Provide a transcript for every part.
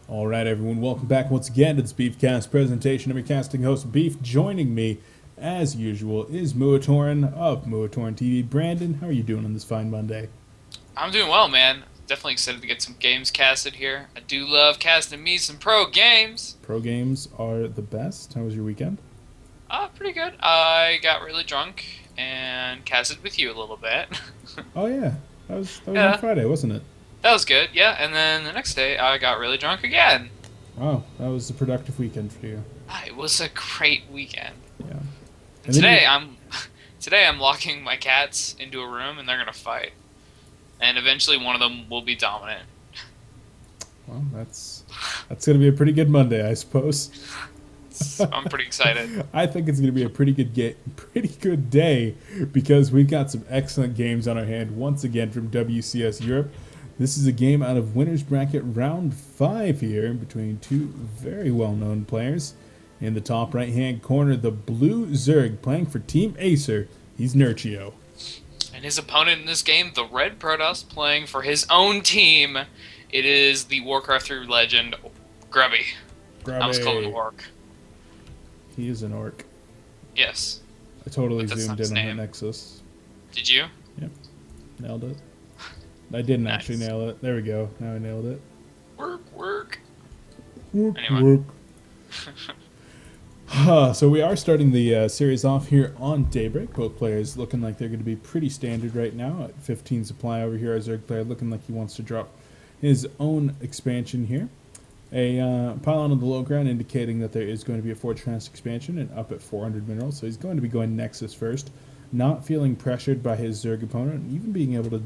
All right, everyone, welcome back once again to this Beefcast presentation. I'm your casting host, Beef. Joining me, as usual, is Muatoran of Muatoran TV. Brandon, how are you doing on this fine Monday? I'm doing well, man. Definitely excited to get some games casted here. I do love casting me some pro games. Pro games are the best. How was your weekend? Pretty good. I got really drunk and casted with you a little bit. Oh yeah, that was on Yeah, Friday, wasn't it? that was good. Yeah, and then the next day I got really drunk again. Wow, that was a productive weekend for you. It was a great weekend. Yeah. And And then you, today I'm locking my cats into a room and they're gonna fight. And eventually one of them will be dominant. well, that's gonna be a pretty good Monday, I suppose. I'm pretty excited. I think it's going to be a pretty good day because we've got some excellent games on our hand once again from WCS Europe. This is a game out of winners bracket round 5 here between two very well-known players. In the top right-hand corner, the blue Zerg playing for Team Acer. He's Nerchio. And his opponent in this game, the red Protoss, playing for his own team. It is the Warcraft 3 legend, Grubby. I almost called him Grubby. Orc. He is an orc. Yes, I totally but that's zoomed not his in on that name. Nexus. Did you? Yep, nailed it. I didn't actually Nice. nail it. There we go. Now I nailed it. Work. Work, Anyway. work. So we are starting the series off here on Daybreak. Both players looking like they're going to be pretty standard right now at 15 supply over here. Our Zerg player looking like he wants to drop his own expansion here. A pylon on the low ground indicating that there is going to be a Forge Fast expansion and up at 400 minerals. So he's going to be going Nexus first. Not feeling pressured by his Zerg opponent and even being able to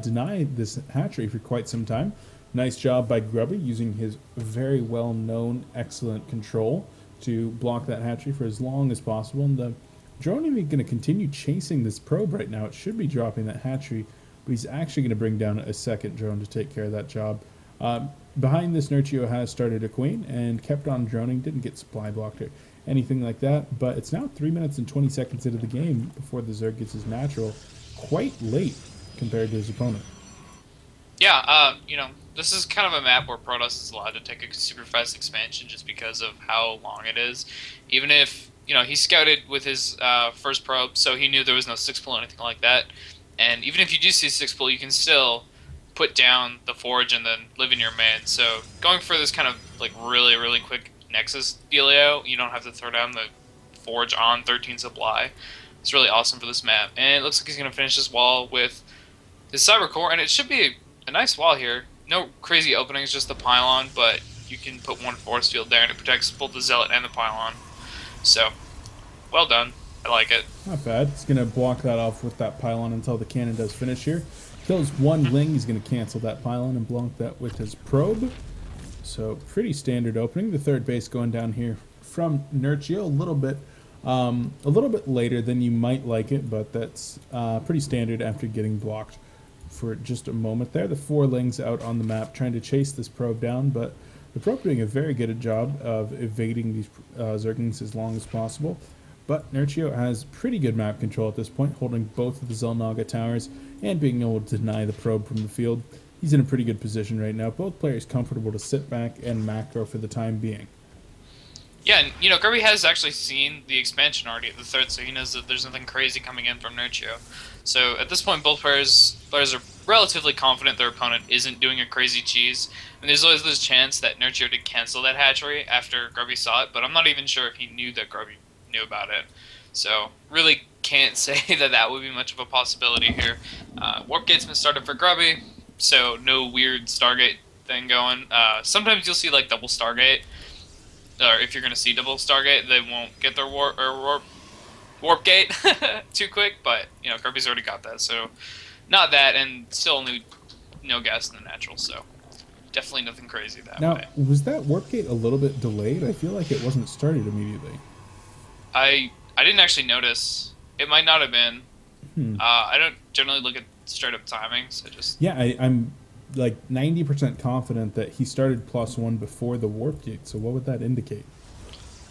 deny this hatchery for quite some time. Nice job by Grubby using his very well-known excellent control to block that hatchery for as long as possible. And the drone is going to continue chasing this probe right now. It should be dropping that hatchery, but he's actually going to bring down a second drone to take care of that job. Behind this, Nerchio has started a queen and kept on droning, didn't get supply blocked or anything like that, but it's now 3 minutes and 20 seconds into the game before the Zerg gets his natural, quite late compared to his opponent. Yeah, this is kind of a map where Protoss is allowed to take a super fast expansion just because of how long it is. Even if, he scouted with his first probe, so he knew there was no 6 pull or anything like that. And even if you do see 6 pull, you can still put down the Forge and then live in your main. So going for this kind of like really, really quick Nexus dealio, you don't have to throw down the Forge on 13 supply. It's really awesome for this map. And it looks like he's going to finish this wall with his Cyber Core, and it should be a nice wall here. No crazy openings, just the pylon, but you can put one force field there and it protects both the Zealot and the pylon. So, well done. I like it. Not bad. He's going to block that off with that pylon until the cannon does finish here. Kills one Ling. He's going to cancel that pylon and block that with his probe. So pretty standard opening. The third base going down here from Nerchio. A little bit later than you might like it, but that's pretty standard after getting blocked for just a moment there. The 4 Lings out on the map trying to chase this probe down, but the probe doing a very good job of evading these Zerglings as long as possible. But Nerchio has pretty good map control at this point, holding both of the Zelnaga towers and being able to deny the probe from the field. He's in a pretty good position right now. Both players comfortable to sit back and macro for the time being. Yeah, and Grubby has actually seen the expansion already at the third, so he knows that there's nothing crazy coming in from Nerchio. So at this point, both players are relatively confident their opponent isn't doing a crazy cheese. And there's always this chance that Nerchio did cancel that hatchery after Grubby saw it, but I'm not even sure if he knew that Grubby knew about it. So really can't say that would be much of a possibility here. Warp gate's been started for Grubby, so no weird Stargate thing going. Sometimes you'll see like double Stargate, or if you're going to see double Stargate, they won't get their warp gate too quick, but Kirby's already got that, so not that, and still only no gas in the natural, so definitely nothing crazy that Now, way. was that warp gate a little bit delayed? I feel like it wasn't started immediately. I didn't actually notice. It might not have been. Hmm. I don't generally look at straight up timing, so just Yeah, I'm like 90% confident that he started +1 before the warp gate. So what would that indicate?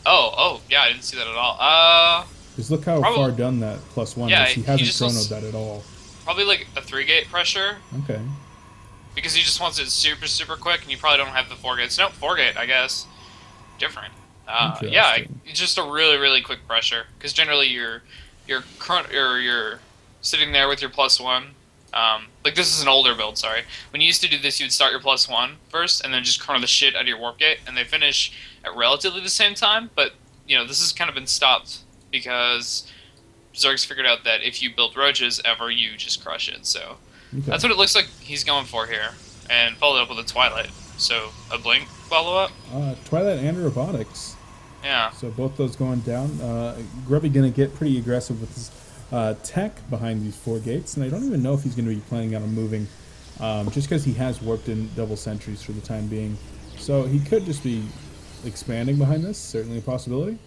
oh yeah, I didn't see that at all. Just look how Probably, far done that +1 yeah, is. He he hasn't just chronoed was that at all. probably like a 3 gate pressure. Okay. because he just wants it super, super quick, and you probably don't have the 4-gates. No, 4-gate, I guess. Different. Yeah, Interesting. it's just a really, really quick pressure, because generally you're sitting there with your +1. Like, this is an older build, sorry. When you used to do this, you'd start your +1 first, and then just chrono the shit out of your warp gate, and they finish at relatively the same time, but, this has kind of been stopped, because Zerg's figured out that if you build roaches ever, you just crush it, so Okay. that's what it looks like he's going for here, and followed up with a Twilight. So, a Blink follow-up? Twilight and Robotics. Yeah. So both those going down. Grubby going to get pretty aggressive with his tech behind these 4 gates, and I don't even know if he's going to be planning on moving, just because he has warped in double sentries for the time being. So he could just be expanding behind this. Certainly a possibility.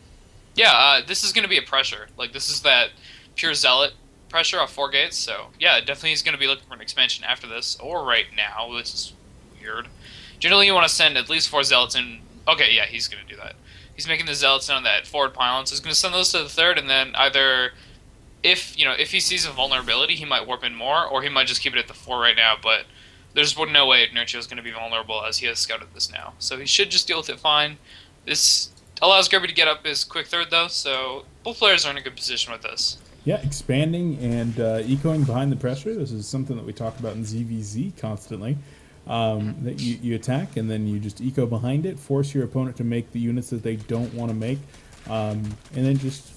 Yeah, this is going to be a pressure. Like, this is that pure Zealot pressure off 4 gates, so yeah, definitely he's going to be looking for an expansion after this, or right now, which is weird. Generally, you want to send at least 4 Zealots in. Okay, yeah, he's going to do that. He's making the Zealots on that forward pylon, so he's going to send those to the 3rd, and then either, if he sees a vulnerability, he might warp in more, or he might just keep it at the 4 right now, but there's no way Nerchio is going to be vulnerable, as he has scouted this now. So he should just deal with it fine. This allows Grubby to get up his quick 3rd, though, so both players are in a good position with this. Yeah, expanding and ecoing behind the pressure. This is something that we talk about in ZVZ constantly. That you attack and then you just eco behind it, force your opponent to make the units that they don't want to make, and then just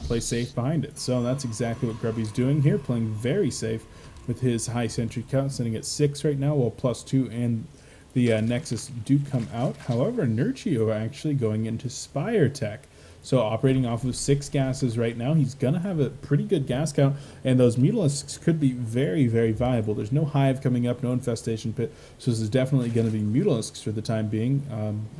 play safe behind it. So that's exactly what Grubby's doing here, playing very safe with his high sentry count, sitting at 6 right now, while +2 and the Nexus do come out. However, Nerchio actually going into Spire Tech. So operating off of 6 gases right now, he's going to have a pretty good gas count, and those Mutalisks could be very, very viable. There's no Hive coming up, no Infestation Pit, so this is definitely going to be Mutalisks for the time being,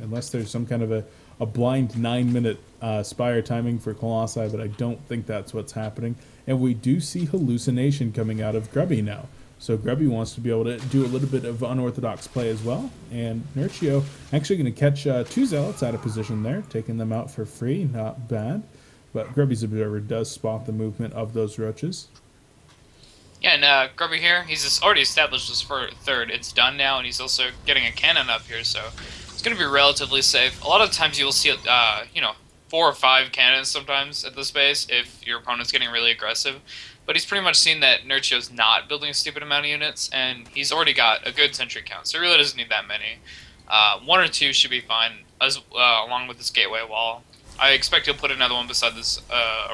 unless there's some kind of a blind 9-minute Spire timing for Colossi, but I don't think that's what's happening. And we do see Hallucination coming out of Grubby now. So Grubby wants to be able to do a little bit of unorthodox play as well. And Nerchio actually going to catch 2 Zealots out of position there, taking them out for free. Not bad. But Grubby's Observer does spot the movement of those roaches. Yeah, and Grubby here, he's already established his 3rd. It's done now, and he's also getting a cannon up here, so it's going to be relatively safe. A lot of times you'll see, 4 or 5 cannons sometimes at this base if your opponent's getting really aggressive. But he's pretty much seen that Nerchio's not building a stupid amount of units, and he's already got a good sentry count, so he really doesn't need that many. 1 or 2 should be fine, along with this gateway wall. I expect he'll put another one beside this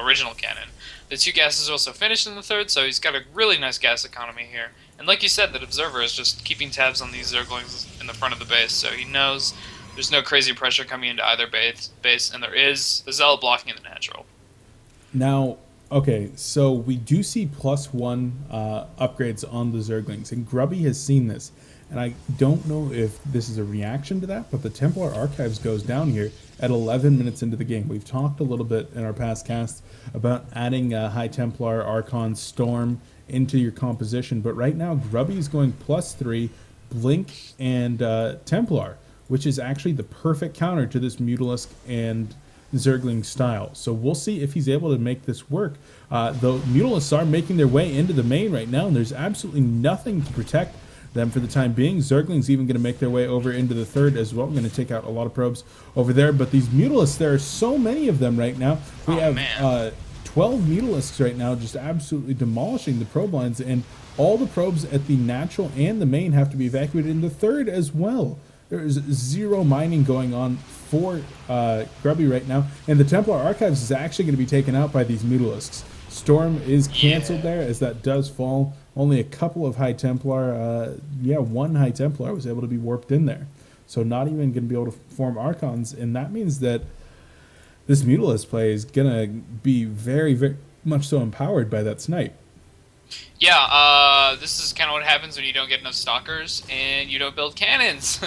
original cannon. The 2 gases are also finished in the 3rd, so he's got a really nice gas economy here. And like you said, that Observer is just keeping tabs on these Zerglings in the front of the base, so he knows there's no crazy pressure coming into either base, and there is the Zealot blocking in the natural. Now, okay, so we do see +1 upgrades on the Zerglings, and Grubby has seen this. And I don't know if this is a reaction to that, but the Templar Archives goes down here at 11 minutes into the game. We've talked a little bit in our past casts about adding High Templar, Archon, Storm into your composition, but right now Grubby is going +3, Blink, and Templar, which is actually the perfect counter to this Mutalisk and Zergling style. So we'll see if he's able to make this work. The Mutalisks are making their way into the main right now, and there's absolutely nothing to protect them for the time being. Zergling's even going to make their way over into the 3rd as well. I'm going to take out a lot of probes over there, but these Mutalisks, there are so many of them right now. We have 12 Mutalisks right now just absolutely demolishing the probe lines, and all the probes at the natural and the main have to be evacuated in the 3rd as well. There is 0 mining going on for Grubby right now, and the Templar Archives is actually going to be taken out by these Mutalisks. Storm is canceled there, as that does fall. Only a couple of High Templar, 1 High Templar was able to be warped in there. So not even going to be able to form Archons, and that means that this Mutalisk play is going to be very, very much so empowered by that snipe. Yeah, this is kind of what happens when you don't get enough Stalkers and you don't build cannons.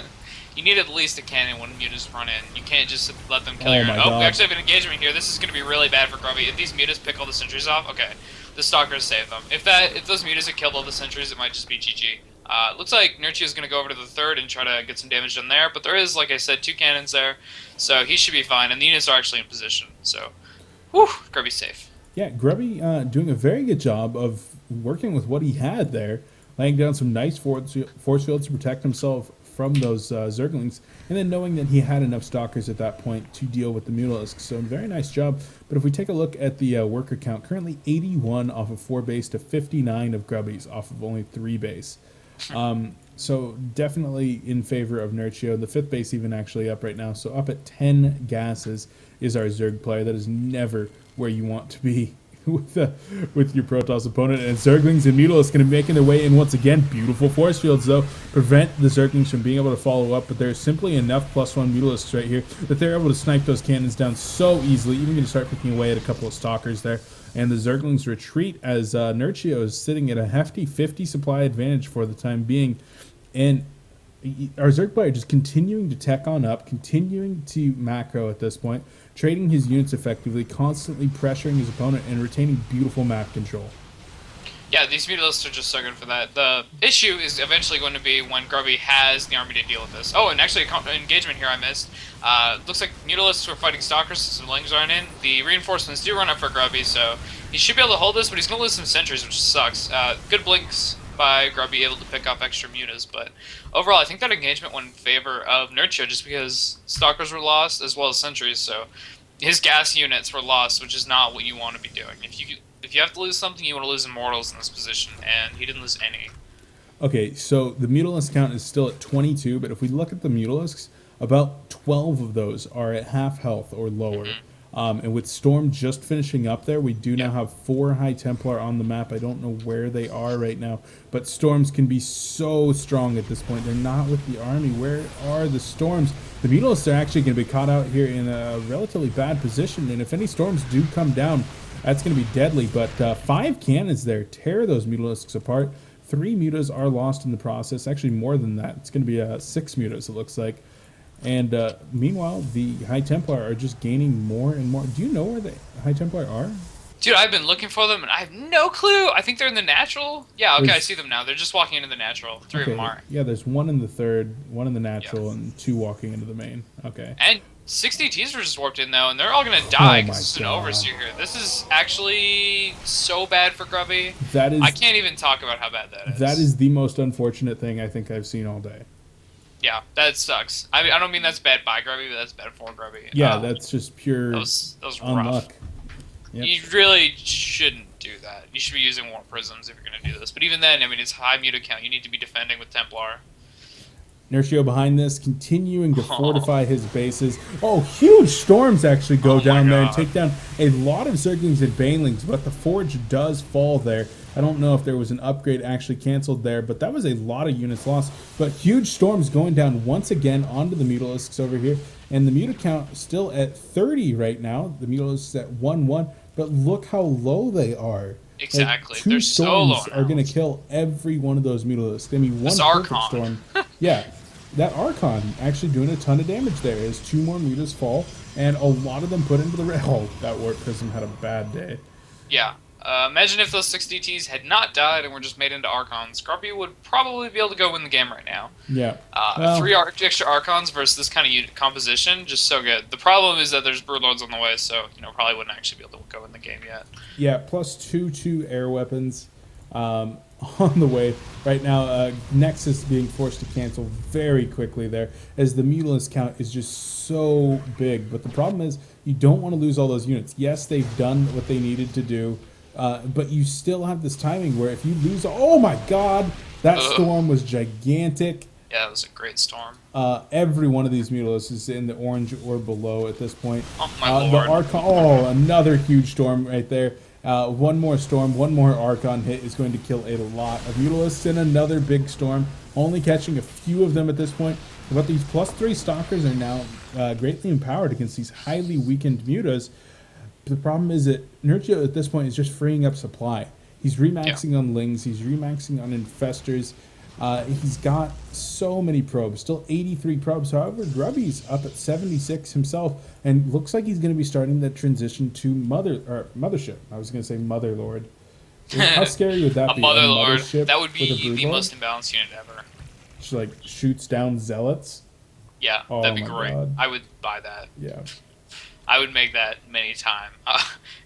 You need at least a cannon when mutas run in. You can't just let them kill your own. Oh, we actually have an engagement here. This is going to be really bad for Grubby. If these mutas pick all the sentries off, okay, the Stalkers save them. If those mutas had killed all the sentries, it might just be GG. Looks like Nerchio is going to go over to the 3rd and try to get some damage done there, but there is, like I said, 2 cannons there, so he should be fine, and the units are actually in position, so, whew, Grubby's safe. Yeah, Grubby doing a very good job of working with what he had there. laying down some nice force fields to protect himself from those Zerglings, and then knowing that he had enough Stalkers at that point to deal with the Mutalisks. So very nice job. But if we take a look at the worker count, currently 81 off of 4 base to 59 of Grubbies off of only 3 base. So definitely in favor of Nerchio. The 5th base even actually up right now. So up at 10 gases is our Zerg player. That is never where you want to be with your Protoss opponent. And Zerglings and Mutalisks going to be making their way in once again. Beautiful force fields, though, prevent the Zerglings from being able to follow up. But there's simply enough +1 Mutalisks right here that they're able to snipe those cannons down so easily. Even going to start picking away at a couple of Stalkers there. And the Zerglings retreat as Nerchio is sitting at a hefty 50 supply advantage for the time being. And our Zerg player just continuing to tech on up, continuing to macro at this point, trading his units effectively, constantly pressuring his opponent, and retaining beautiful map control. Yeah, these Mutalisks are just so good for that. The issue is eventually going to be when Grubby has the army to deal with this. Oh, and actually, an engagement here I missed. Looks like Mutalisks were fighting Stalkers, so some Lings aren't in. The reinforcements do run up for Grubby, so he should be able to hold this, but he's going to lose some sentries, which sucks. Good blinks by Grubby, able to pick up extra mutas, but overall, I think that engagement went in favor of Nerchio just because Stalkers were lost as well as sentries, so his gas units were lost, which is not what you want to be doing. If you have to lose something, you want to lose Immortals in this position, and he didn't lose any. Okay, so the Mutalisk count is still at 22, but if we look at the Mutalisks, about 12 of those are at half health or lower. And with Storm just finishing up there, we do now have 4 High Templar on the map. I don't know where they are right now, but Storms can be so strong at this point. They're not with the army. Where are the Storms? The Mutalisks are actually going to be caught out here in a relatively bad position, and if any Storms do come down, that's going to be deadly. But 5 cannons there tear those Mutalisks apart. 3 mutas are lost in the process. Actually, more than that. It's going to be 6 mutas, it looks like. And meanwhile, the High Templar are just gaining more and more. Do you know where the High Templar are? Dude, I've been looking for them, and I have no clue. I think they're in the natural. Yeah, okay, I see them now. They're just walking into the natural. 3 of them are. Yeah, there's 1 in the 3rd, 1 in the natural, and 2 walking into the main. Okay. And 60 Ts were just warped in, though, and they're all going to die because it's an overseer here. This is actually so bad for Grubby. That is, I can't even talk about how bad that is. That is the most unfortunate thing I think I've seen all day. Yeah, that sucks. I mean, I don't mean that's bad by Grubby, but that's bad for Grubby. Yeah, that's just pure that was unluck. rough. Yep. You really shouldn't do that. You should be using more prisms if you're going to do this. But even then, I mean, it's high muta count. You need to be defending with Templar. Nerchio behind this, continuing to fortify his bases. Oh, huge storms actually go down there and take down a lot of Zerglings and Banelings, but the Forge does fall there. I don't know if there was an upgrade actually canceled there, but that was a lot of units lost. But huge storms going down once again onto the Mutalisks over here. And the muta count still at 30 right now. The Mutalisks at 1-1, but look how low they are. Exactly. Like, 2 They're storms so low are going to kill every one of those Mutalisks. I mean, one perfect storm. Yeah. That Archon actually doing a ton of damage there as 2 more mutas fall, and a lot of them put into the red. Oh, that Warp Prism had a bad day. Yeah. Imagine if those 60 Ts had not died and were just made into Archons. Grubby would probably be able to go win the game right now. Yeah. 3 extra Archons versus this kind of unit composition, just so good. The problem is that there's Broodlords on the way, so probably wouldn't actually be able to go in the game yet. Yeah, plus 2 air weapons. On the way right now. Nexus being forced to cancel very quickly there as the Mutalisk count is just so big. But the problem is you don't want to lose all those units. Yes, they've done what they needed to do, but you still have this timing where if you lose, oh my god, that storm was gigantic. Yeah, it was a great storm. Every one of these Mutalisks is in the orange or below at this point. Oh my lord. The Archon, another huge storm right there. One more storm, one more Archon hit is going to kill a lot of Mutalisks, and another big storm, only catching a few of them at this point. But these +3 Stalkers are now greatly empowered against these highly weakened mutas. But the problem is that Nerchio at this point is just freeing up supply. He's remaxing on Lings, he's remaxing on Infestors. He's got so many probes, still 83 probes. However, Grubby's up at 76 himself, and looks like he's going to be starting that transition to Mothership. I was going to say Motherlord. How scary would that be? Motherlord. That would be the most imbalanced unit ever. Just like shoots down zealots. Yeah, that'd be great. God. I would buy that. Yeah. I would make that many times.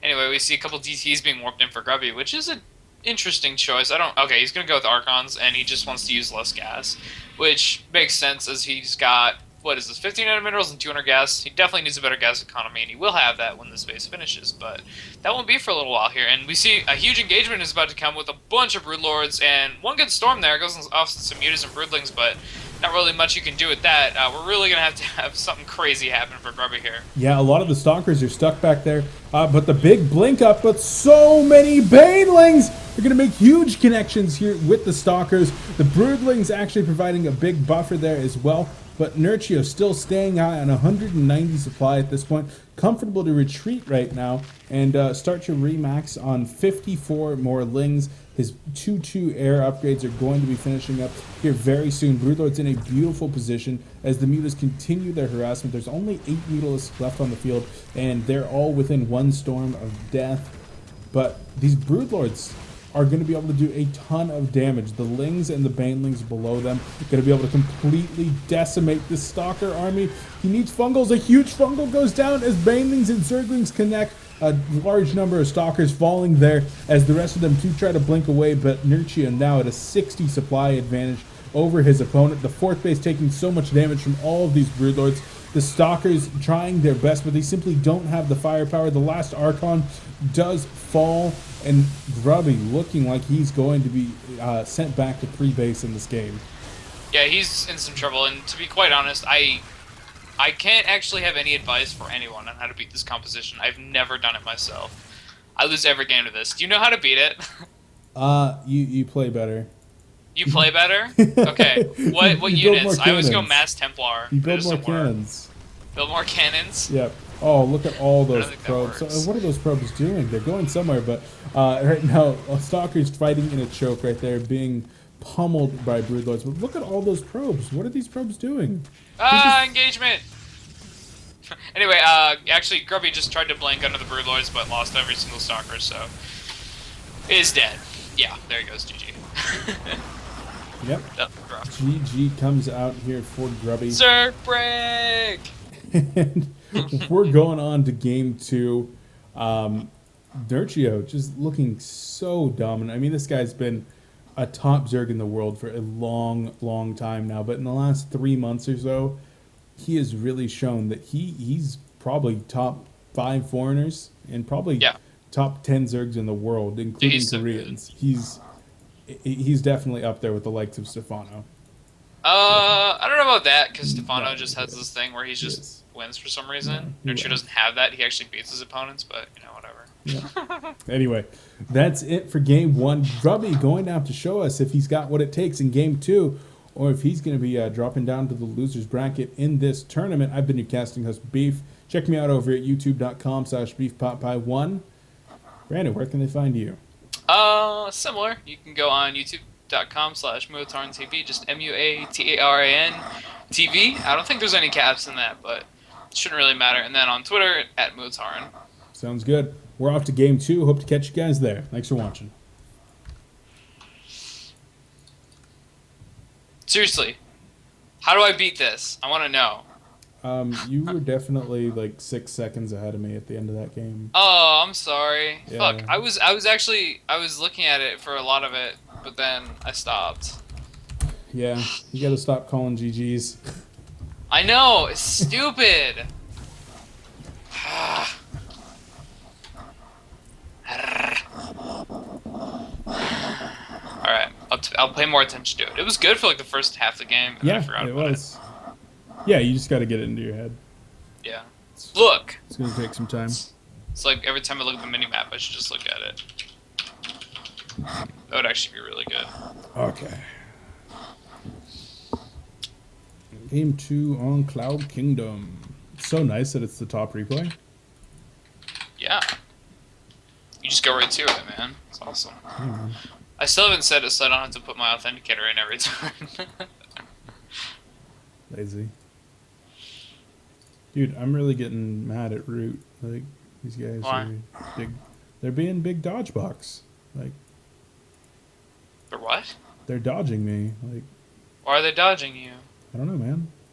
Anyway, we see a couple DTs being warped in for Grubby, which is a interesting choice. I don't. Okay, he's gonna go with Archons, and he just wants to use less gas, which makes sense as he's got what is this, 1,500 minerals and 200 gas. He definitely needs a better gas economy, and he will have that when this base finishes. But that won't be for a little while here, and we see a huge engagement is about to come with a bunch of Broodlords, and one good storm there goes off some mutas and Broodlings, but not really much you can do with that. We're really gonna have to have something crazy happen for Grubby here. Yeah, a lot of the Stalkers are stuck back there, but the big blink up, but so many Banelings are going to make huge connections here with the Stalkers. The Broodlings actually providing a big buffer there as well, but Nerchio still staying high on 190 supply at this point. Comfortable to retreat right now and start to remax on 54 more Lings. His 2-2 air upgrades are going to be finishing up here very soon. Broodlord's in a beautiful position as the Mutas continue their harassment. There's only 8 Mutalisks left on the field, and they're all within one storm of death. But these Broodlords are going to be able to do a ton of damage. The Lings and the Banelings below them are going to be able to completely decimate this Stalker army. He needs Fungals. A huge Fungal goes down as Banelings and Zerglings connect. A large number of Stalkers falling there as the rest of them too try to blink away, but Nerchio now at a 60 supply advantage over his opponent. The fourth base taking so much damage from all of these Broodlords. The Stalkers trying their best, but they simply don't have the firepower. The last Archon does fall, and Grubby looking like he's going to be sent back to pre-base in this game. Yeah, he's in some trouble, and to be quite honest, I can't actually have any advice for anyone on how to beat this composition. I've never done it myself. I lose every game to this. Do you know how to beat it? You play better. You play better? Okay. What units? I always go Mass Templar. You build more cannons. Build more cannons? Yep. Oh, look at all those probes. What are those probes doing? They're going somewhere, but right now, Stalker's fighting in a choke right there, being pummeled by Broodlords. But look at all those probes. What are these probes doing? Engagement! Anyway, actually, Grubby just tried to blink under the Broodlords, but lost every single Stalker, so is dead. Yeah, there he goes, GG. Yep. GG comes out here for Grubby. Zerg break! And we're going on to game 2. Nerchio just looking so dominant. I mean, this guy's been a top Zerg in the world for a long, long time now, but in the last 3 months or so, he has really shown that he's probably top 5 foreigners and probably top 10 Zergs in the world, including Koreans. He's definitely up there with the likes of Stefano. I don't know about that, because Stefano just has this thing where he just wins for some reason. Nerchio doesn't have that. He actually beats his opponents, but, you know, whatever. Yeah. Anyway, that's it for game 1. Grubby going to have to show us if he's got what it takes in game 2, or if he's going to be dropping down to the loser's bracket in this tournament. I've been your casting host, Beef. Check me out over at youtube.com/beefpotpie1. Brandon, where can they find you? Similar. You can go on youtube.com/MuatarnTV, just MuaTaran TV. I don't think there's any caps in that, but it shouldn't really matter. And then on Twitter, @Muatarn. Sounds good. We're off to game 2. Hope to catch you guys there. Thanks for watching. Seriously, how do I beat this? I want to know. You were definitely like 6 seconds ahead of me at the end of that game. Oh, I'm sorry. Yeah. Fuck. I was looking at it for a lot of it, but then I stopped. Yeah, you gotta stop calling GGs. I know, it's stupid. Alright, I'll pay more attention to it. It was good for like the first half of the game, and then I forgot about it. Yeah, you just gotta get it into your head. Yeah. Look! It's gonna take some time. It's like every time I look at the minimap, I should just look at it. That would actually be really good. Okay. Game 2 on Cloud Kingdom. It's so nice that it's the top replay. Yeah. You just go right to it, man. It's awesome. Yeah. I still haven't set it so I don't have to put my authenticator in every time. Lazy. Dude, I'm really getting mad at Root. Like, these guys are big. They're being big dodge box. Like, For what? they're dodging me. Like, Why are they dodging you? I don't know, man.